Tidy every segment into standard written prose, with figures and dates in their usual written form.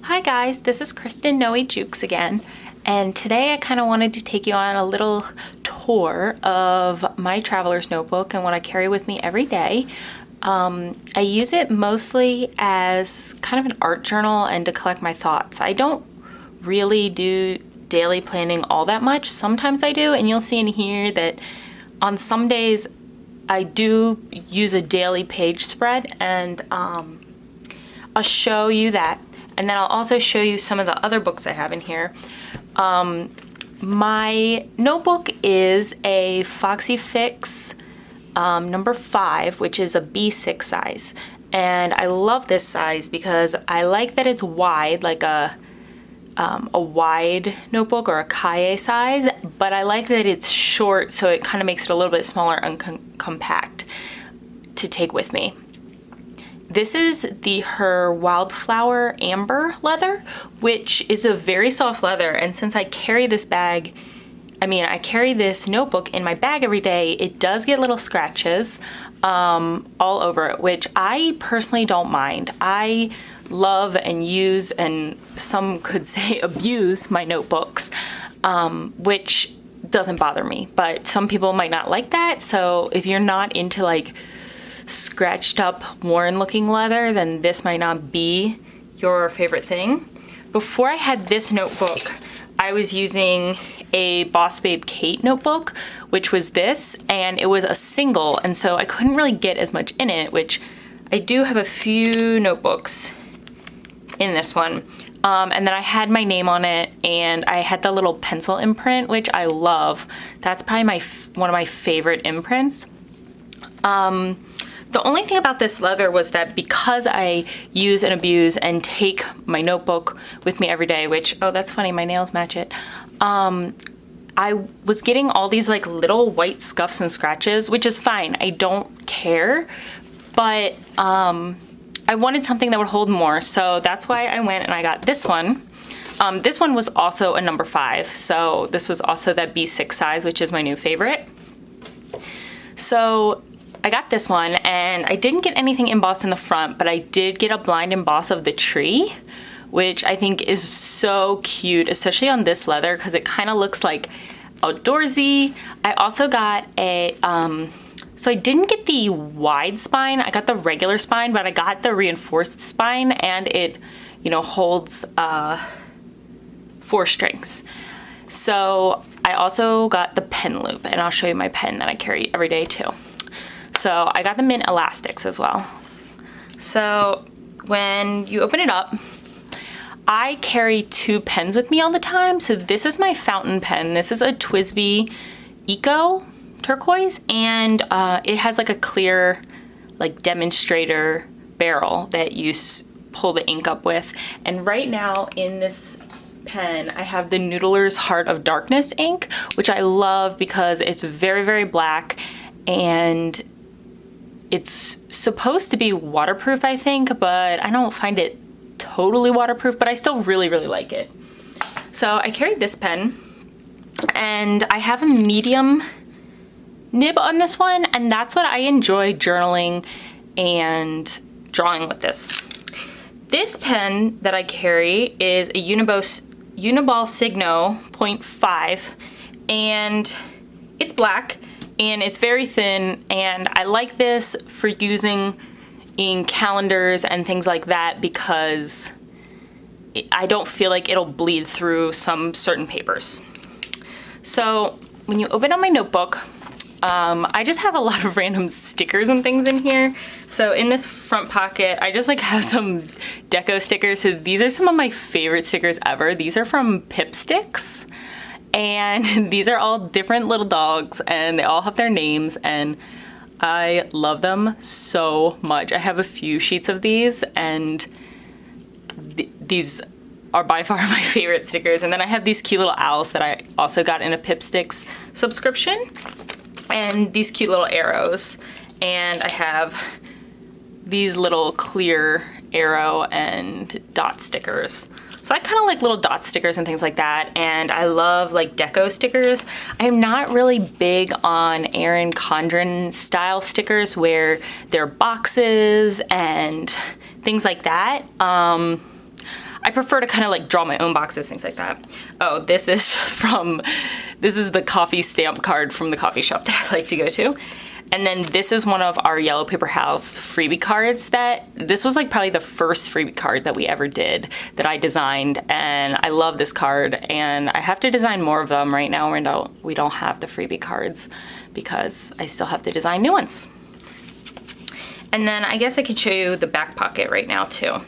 Hi guys, this is Kristin, Nohe, Juchs again, and today I kind of wanted to take you on a little tour of my traveler's notebook and what I carry with me every day. I use it mostly as kind of an art journal and to collect my thoughts. I don't really do daily planning all that much. Sometimes I do, and you'll see in here that on some days I do use a daily page spread, and I'll show you that. And then I'll also show you some of the other books I have in here. My notebook is a Foxy Fix number 5, which is a B6 size. And I love this size because I like that it's wide, like a wide notebook or a Kaye size, but I like that it's short, so it kind of makes it a little bit smaller and compact to take with me. This is her Wildflower amber leather, which is a very soft leather, and since I carry this notebook in my bag every day, it does get little scratches all over it, which I personally don't mind. I love and use, and some could say abuse, my notebooks, which doesn't bother me, but some people might not like that. So if you're not into like scratched up, worn looking leather, then this might not be your favorite thing. Before I had this notebook, I was using a Boss Babe Kate notebook, which was this, and it was a single, and so I couldn't really get as much in it, which I do have a few notebooks in this one. And then I had my name on it, and I had the little pencil imprint, which I love. That's probably one of my favorite imprints. The only thing about this leather was that because I use and abuse and take my notebook with me every day, which, oh, that's funny, my nails match it. I was getting all these like little white scuffs and scratches, which is fine. I don't care, but I wanted something that would hold more. So that's why I went and I got this one. This one was also a number 5. So this was also that B6 size, which is my new favorite. So I got this one, and I didn't get anything embossed in the front, but I did get a blind emboss of the tree, which I think is so cute, especially on this leather, because it kind of looks like outdoorsy. I also got a, so I didn't get the wide spine, I got the regular spine, but I got the reinforced spine, and it, holds 4 strings. So I also got the pen loop, and I'll show you my pen that I carry every day too. So I got the mint elastics as well. So when you open it up, I carry 2 pens with me all the time. So this is my fountain pen. This is a TWSBI Eco turquoise, and it has like a clear like demonstrator barrel that you pull the ink up with. And right now in this pen, I have the Noodler's Heart of Darkness ink, which I love because it's very, very black, and it's supposed to be waterproof, I think, but I don't find it totally waterproof, but I still really, really like it. So I carried this pen, and I have a medium nib on this one, and that's what I enjoy journaling and drawing with this. This pen that I carry is a Uniball Signo 0.5, and it's black, and it's very thin, and I like this for using in calendars and things like that because I don't feel like it'll bleed through some certain papers. So when you open up my notebook, I just have a lot of random stickers and things in here. So in this front pocket, I just like have some deco stickers. So these are some of my favorite stickers ever. These are from Pip Sticks. And these are all different little dogs, and they all have their names, and I love them so much. I have a few sheets of these, and these are by far my favorite stickers. And then I have these cute little owls that I also got in a Pip Sticks subscription, and these cute little arrows. And I have these little clear arrow and dot stickers. So I kind of like little dot stickers and things like that, and I love like deco stickers. I'm not really big on Erin Condren style stickers where they're boxes and things like that. I I prefer to kind of like draw my own boxes, things like that. Oh, this is the coffee stamp card from the coffee shop that I like to go to. And then this is one of our Yellow Paper House freebie cards this was like probably the first freebie card that we ever did that I designed, and I love this card, and I have to design more of them. Right now we don't have the freebie cards because I still have to design new ones. And then I guess I could show you the back pocket right now too.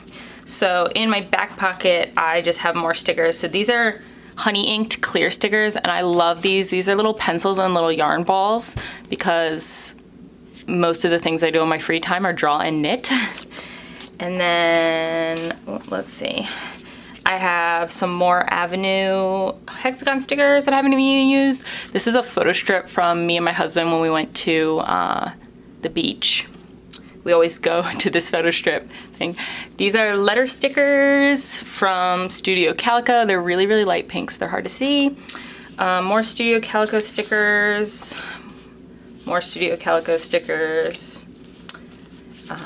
So in my back pocket, I just have more stickers. So these are honey inked clear stickers, and I love these. These are little pencils and little yarn balls because most of the things I do in my free time are draw and knit. And then, let's see. I have some more Avenue hexagon stickers that I haven't even used. This is a photo strip from me and my husband when we went to the beach. We always go to this photo strip thing. These are letter stickers from Studio Calico. They're really, really light pink, so they're hard to see. More Studio Calico stickers. More Studio Calico stickers.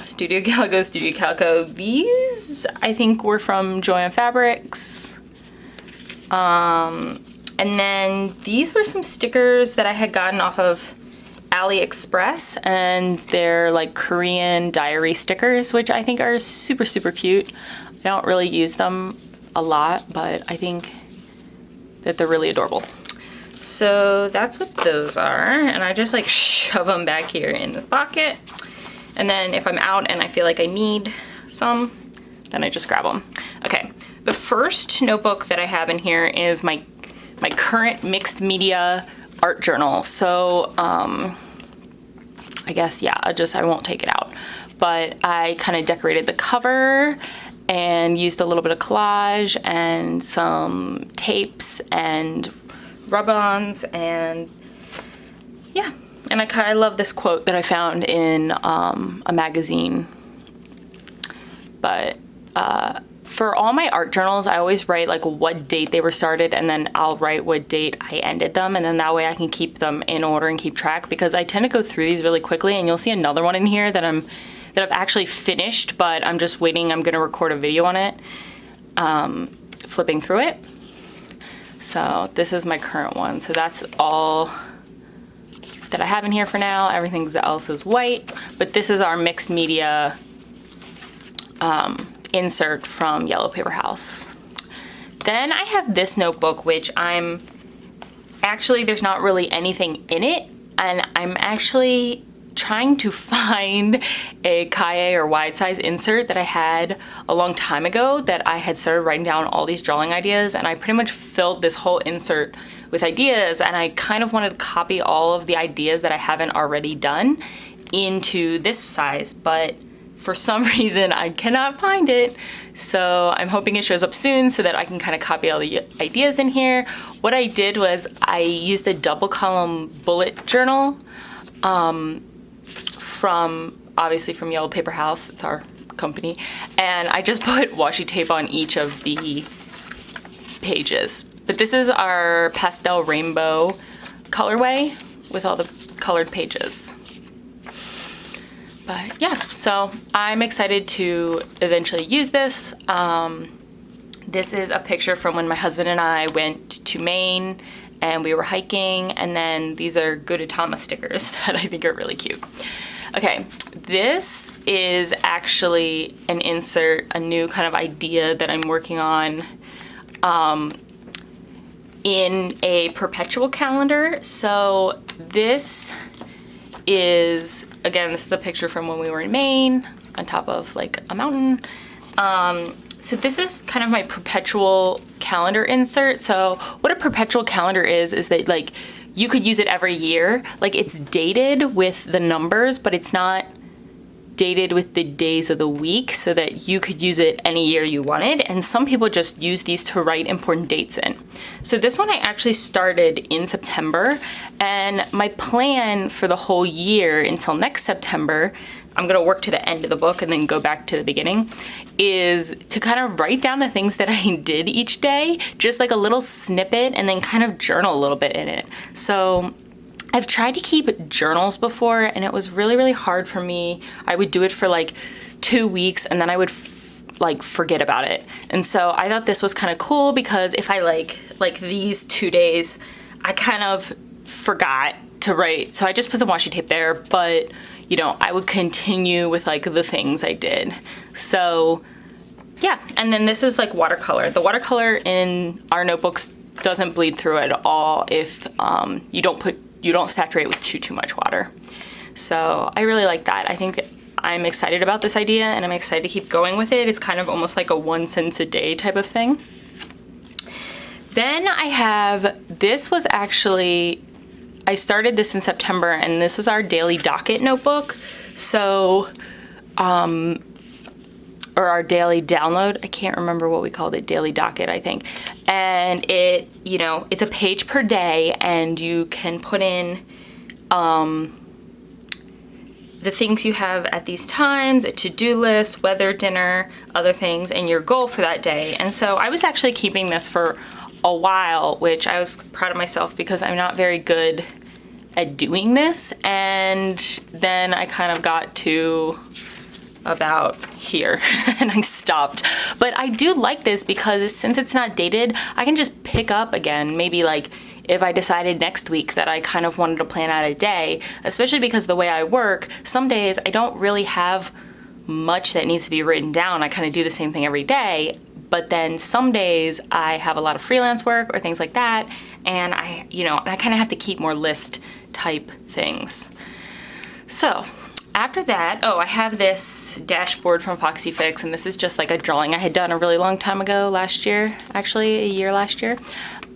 Studio Calico, Studio Calico. These, I think, were from Joann Fabrics. And then these were some stickers that I had gotten off of AliExpress, and they're like Korean diary stickers, which I think are super, super cute. I don't really use them a lot, but I think that they're really adorable. So that's what those are, and I just like shove them back here in this pocket, and then if I'm out and I feel like I need some, then I just grab them. Okay, the first notebook that I have in here is my current mixed media art journal. So I guess, yeah, I won't take it out, but I kind of decorated the cover and used a little bit of collage and some tapes and rub-ons, and yeah. And I love this quote that I found in a magazine. But for all my art journals, I always write like what date they were started, and then I'll write what date I ended them, and then that way I can keep them in order and keep track, because I tend to go through these really quickly. And you'll see another one in here that I've actually finished, but I'm just waiting. I'm gonna record a video on it, flipping through it. So this is my current one. So that's all that I have in here for now. Everything else is white, but this is our mixed media insert from Yellow Paper House. Then I have this notebook, which there's not really anything in it, and I'm actually trying to find a Kaye or wide size insert that I had a long time ago that I had started writing down all these drawing ideas, and I pretty much filled this whole insert with ideas, and I kind of wanted to copy all of the ideas that I haven't already done into this size, but for some reason I cannot find it. So I'm hoping it shows up soon so that I can kind of copy all the ideas in here. What I did was I used a double column bullet journal obviously from Yellow Paper House, it's our company, and I just put washi tape on each of the pages. But this is our pastel rainbow colorway with all the colored pages. But yeah, so I'm excited to eventually use this. This is a picture from when my husband and I went to Maine and we were hiking, and then these are Gudetama stickers that I think are really cute. Okay, this is actually an insert, a new kind of idea that I'm working on in a perpetual calendar. So this is, again, this is a picture from when we were in Maine on top of like a mountain. So this is kind of my perpetual calendar insert. So what a perpetual calendar is that like you could use it every year. Like it's dated with the numbers, but it's not dated with the days of the week, so that you could use it any year you wanted. And some people just use these to write important dates in. So this one I actually started in September, and my plan for the whole year until next September, I'm gonna work to the end of the book and then go back to the beginning, is to kind of write down the things that I did each day, just like a little snippet, and then kind of journal a little bit in it. So I've tried to keep journals before, and it was really, really hard for me. I would do it for like 2 weeks, and then I would like forget about it. And so I thought this was kind of cool because if I like these 2 days, I kind of forgot to write. So I just put some washi tape there, but you know, I would continue with like the things I did. So yeah, and then this is like watercolor. The watercolor in our notebooks doesn't bleed through at all if you don't saturate with too much water. So I really like that. I think I'm excited about this idea and I'm excited to keep going with it. It's kind of almost like a 1 cent a day type of thing. Then I have, this was actually, I started this in September and this was our daily docket notebook. So, or our daily download. I can't remember what we called it, daily docket, I think. And it, you know, it's a page per day and you can put in the things you have at these times, a to-do list, weather, dinner, other things, and your goal for that day. And so I was actually keeping this for a while, which I was proud of myself because I'm not very good at doing this. And then I kind of got to about here and I stopped. But I do like this because since it's not dated, I can just pick up again, maybe like if I decided next week that I kind of wanted to plan out a day, especially because the way I work, some days I don't really have much that needs to be written down. I kind of do the same thing every day, but then some days I have a lot of freelance work or things like that, and I kind of have to keep more list type things. So after that, oh, I have this dashboard from Foxy Fix, and this is just like a drawing I had done a really long time ago last year, actually a year last year.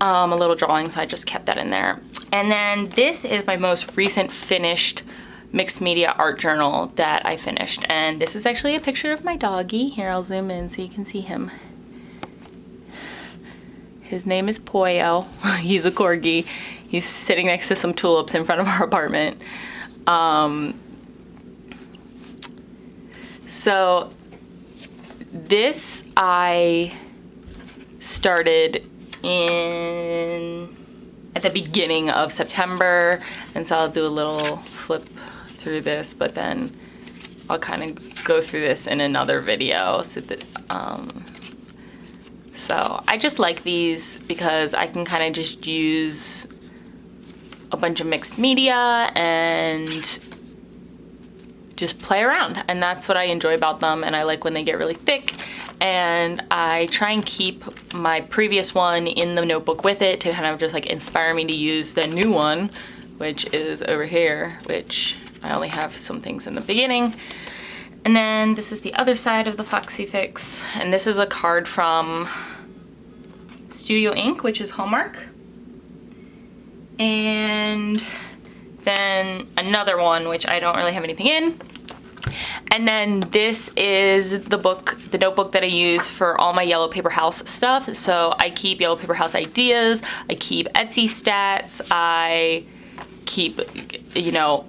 A little drawing, so I just kept that in there. And then this is my most recent finished mixed media art journal that I finished. And this is actually a picture of my doggy. Here, I'll zoom in so you can see him. His name is Pollo. He's a corgi. He's sitting next to some tulips in front of our apartment. So this I started at the beginning of September, and so I'll do a little flip through this, but then I'll kind of go through this in another video. So I just like these because I can kind of just use a bunch of mixed media and just play around, and that's what I enjoy about them. And I like when they get really thick, and I try and keep my previous one in the notebook with it to kind of just like inspire me to use the new one, which is over here, which I only have some things in the beginning. And then this is the other side of the Foxy Fix, and this is a card from Studio Ink, which is Hallmark. And then another one, which I don't really have anything in. And then this is the notebook that I use for all my Yellow Paper House stuff. So I keep Yellow Paper House ideas, I keep Etsy stats, I keep, you know,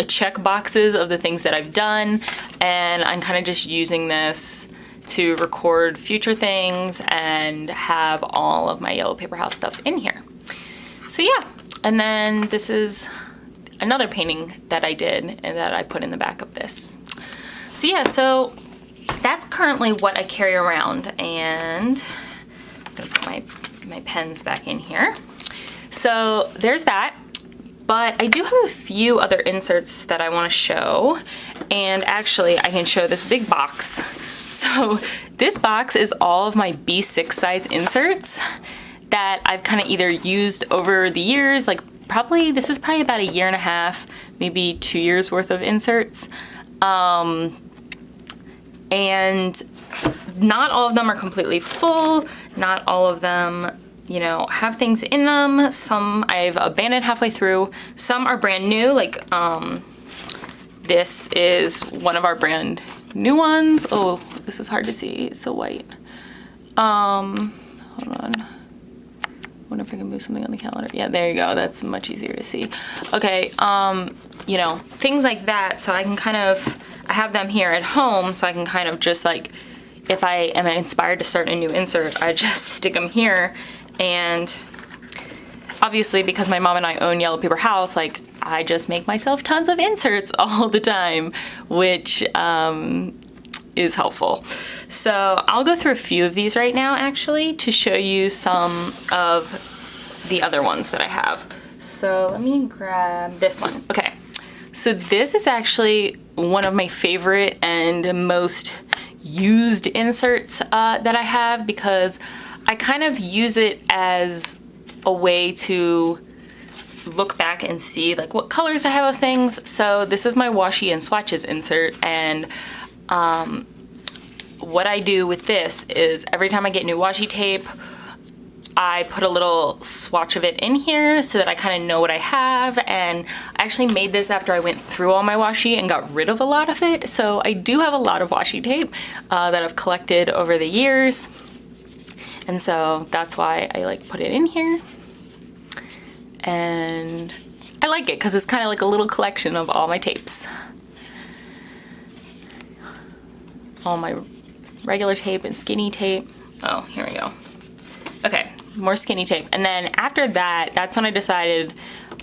check boxes of the things that I've done, and I'm kind of just using this to record future things and have all of my Yellow Paper House stuff in here. So yeah, and then this is another painting that I did and that I put in the back of this. So yeah, so that's currently what I carry around, and I'm gonna put my pens back in here. So there's that, but I do have a few other inserts that I want to show, and actually I can show this big box. So this box is all of my B6 size inserts that I've kind of either used over the years, like this is probably about 1.5 years, maybe 2 years worth of inserts. And not all of them are completely full. Not all of them, you know, have things in them. Some I've abandoned halfway through. Some are brand new, like this is one of our brand new ones. Oh, this is hard to see, it's so white. Hold on. I wonder if I can move something on the calendar. Yeah, there you go. That's much easier to see. Okay, you know, things like that. So I can kind of, I have them here at home, so I can kind of just like, if I am inspired to start a new insert, I just stick them here. And obviously, because my mom and I own Yellow Paper House, like I just make myself tons of inserts all the time, which is helpful. So I'll go through a few of these right now actually to show you some of the other ones that I have. So let me grab this one. Okay, so this is actually one of my favorite and most used inserts that I have, because I kind of use it as a way to look back and see like what colors I have of things. So this is my Washi Swatches insert, and what I do with this is every time I get new washi tape, I put a little swatch of it in here so that I kind of know what I have. And I actually made this after I went through all my washi and got rid of a lot of it. So I do have a lot of washi tape that I've collected over the years. And so that's why I like put it in here. And I like it because it's kind of like a little collection of all my tapes. All my regular tape and skinny tape. Oh, here we go. Okay, more skinny tape. And then after that, that's when I decided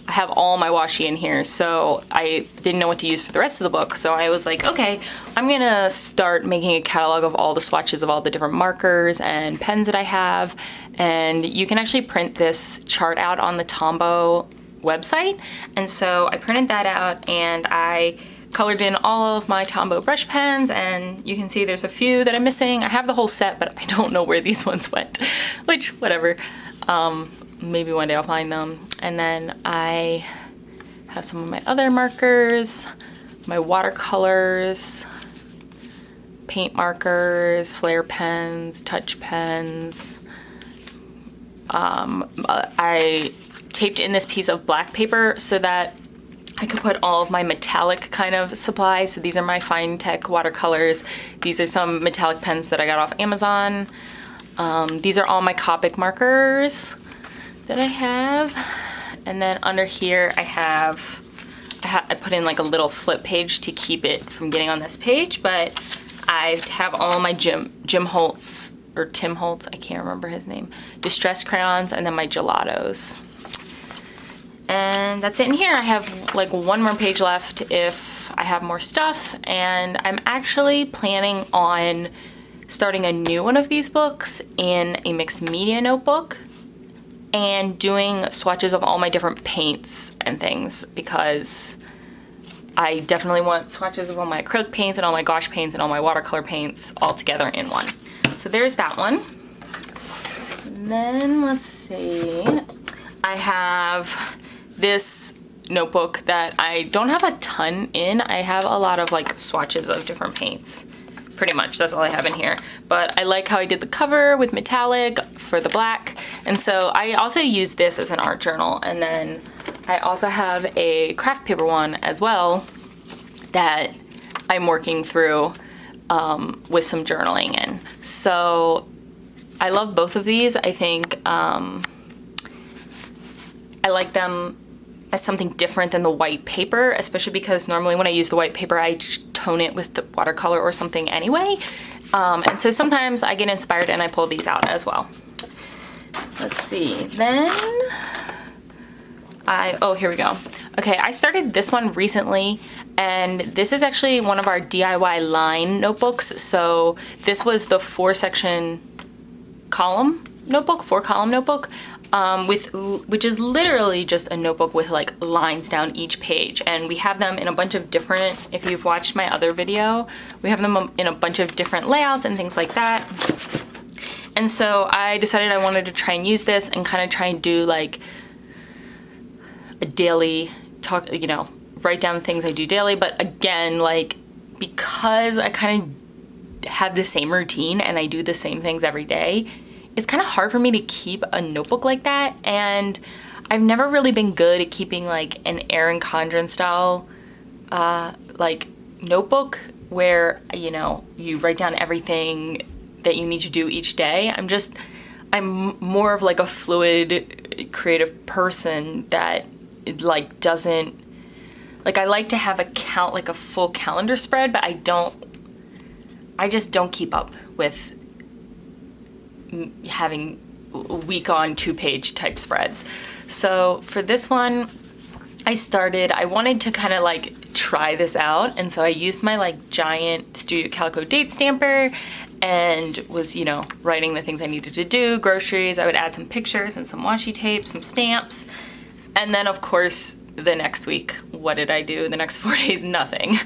I have all my washi in here. So I didn't know what to use for the rest of the book. So I was like, okay, I'm gonna start making a catalog of all the swatches of all the different markers and pens that I have. And you can actually print this chart out on the Tombow website. And so I printed that out and I colored in all of my Tombow brush pens, and you can see there's a few that I'm missing. I have the whole set, but I don't know where these ones went, which whatever. Maybe one day I'll find them. And then I have some of my other markers, my watercolors, paint markers, flare pens, touch pens. I taped in this piece of black paper so that I could put all of my metallic kind of supplies. So these are my Fine Tech watercolors. These are some metallic pens that I got off Amazon. These are all my Copic markers that I have. And then under here I put in like a little flip page to keep it from getting on this page, but I have all my Jim Holtz, or Tim Holtz, I can't remember his name, distress crayons, and then my gelatos. And that's it in here. I have like one more page left if I have more stuff, and I'm actually planning on starting a new one of these books in a mixed media notebook and doing swatches of all my different paints and things, because I definitely want swatches of all my acrylic paints and all my gouache paints and all my watercolor paints all together in one. So there's that one. And then let's see, I have this notebook that I don't have a ton in. I have a lot of like swatches of different paints. Pretty much, that's all I have in here. But I like how I did the cover with metallic for the black. And so I also use this as an art journal. And then I also have a craft paper one as well that I'm working through with some journaling in. So I love both of these. I think I like them as something different than the white paper, especially because normally when I use the white paper, I tone it with the watercolor or something anyway. And so sometimes I get inspired and I pull these out as well. Let's see, then oh, here we go. Okay, I started this one recently, and this is actually one of our DIY line notebooks. So this was the 4-section column notebook, 4-column notebook. Which is literally just a notebook with like lines down each page, and we have them in a bunch of different, if you've watched my other video, we have them in a bunch of different layouts and things like that. And so I decided I wanted to try and use this and kind of try and do like a daily talk, you know, write down the things I do daily. But again, like, because I kind of have the same routine and I do the same things every day, it's kind of hard for me to keep a notebook like that. And I've never really been good at keeping like an Erin Condren style like notebook where, you know, you write down everything that you need to do each day. I'm more of like a fluid creative person that like doesn't, like, I like to have like a full calendar spread, but I just don't keep up with having week on 2-page type spreads. So for this one, I wanted to kind of like try this out. And so I used my like giant Studio Calico date stamper and was, you know, writing the things I needed to do, groceries. I would add some pictures and some washi tape, some stamps. And then of course, the next week, what did I do? The next 4 days, nothing.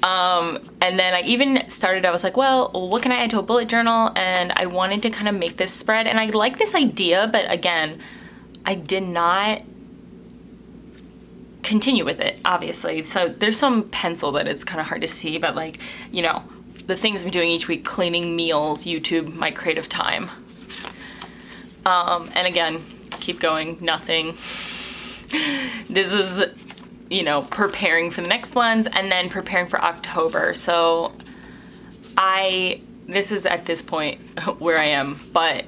And then I even started, I was like, well, what can I add to a bullet journal? And I wanted to kind of make this spread. And I like this idea, but again, I did not continue with it, obviously. So there's some pencil that it's kind of hard to see, but like, you know, the things I'm doing each week, cleaning, meals, YouTube, my creative time. And again, keep going, nothing. This is, you know, preparing for the next ones and then preparing for October. So this is at this point where I am, but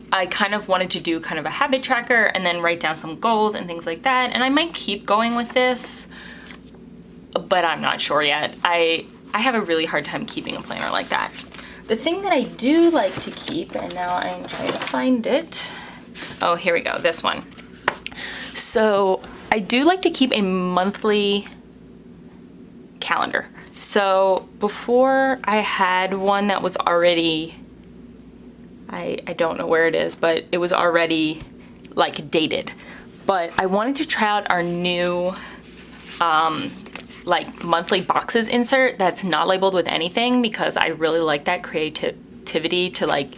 I kind of wanted to do kind of a habit tracker and then write down some goals and things like that. And I might keep going with this, but I'm not sure yet. I have a really hard time keeping a planner like that. The thing that I do like to keep, and now I'm trying to find it. Oh, here we go, this one. So I do like to keep a monthly calendar. So before I had one that was already, I don't know where it is, but it was already like dated. But I wanted to try out our new like monthly boxes insert that's not labeled with anything, because I really like that creativity to like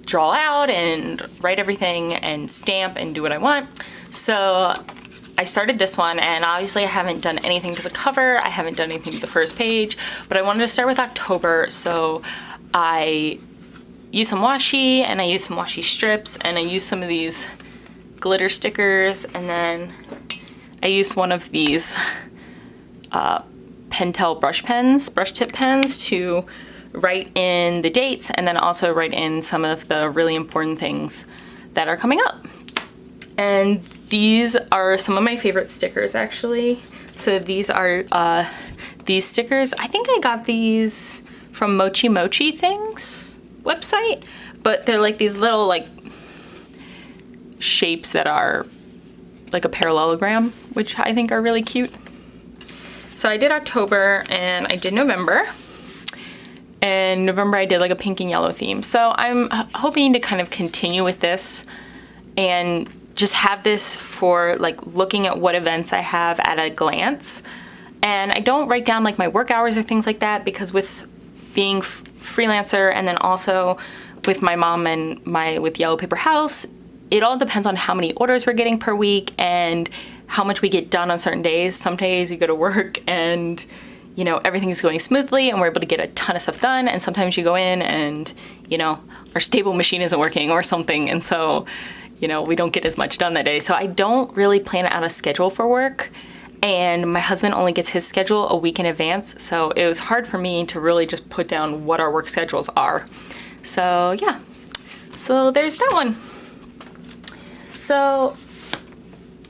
draw out and write everything and stamp and do what I want. So I started this one, and obviously I haven't done anything to the cover, I haven't done anything to the first page, but I wanted to start with October, so I used some washi, and I used some washi strips, and I used some of these glitter stickers, and then I used one of these Pentel brush tip pens to write in the dates, and then also write in some of the really important things that are coming up. And these are some of my favorite stickers, actually. So these are these stickers. I think I got these from Mochi Mochi Things website, but they're like these little like shapes that are like a parallelogram, which I think are really cute. So I did October and I did November. And November I did like a pink and yellow theme. So I'm hoping to kind of continue with this and just have this for like looking at what events I have at a glance. And I don't write down like my work hours or things like that, because with being freelancer and then also with my mom and with Yellow Paper House, it all depends on how many orders we're getting per week and how much we get done on certain days. Some days you go to work and, you know, everything's going smoothly and we're able to get a ton of stuff done. And sometimes you go in and, you know, our stable machine isn't working or something. And so, you know, we don't get as much done that day. So I don't really plan out a schedule for work. And my husband only gets his schedule a week in advance. So it was hard for me to really just put down what our work schedules are. So yeah, so there's that one. So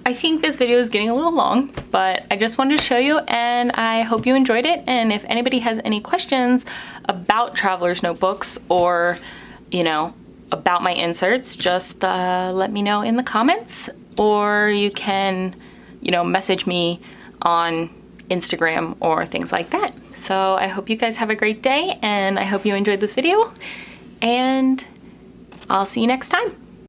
I think this video is getting a little long, but I just wanted to show you and I hope you enjoyed it. And if anybody has any questions about Traveler's Notebooks or, you know, about my inserts, just let me know in the comments, or you can, you know, message me on Instagram or things like that. So I hope you guys have a great day and I hope you enjoyed this video, and I'll see you next time.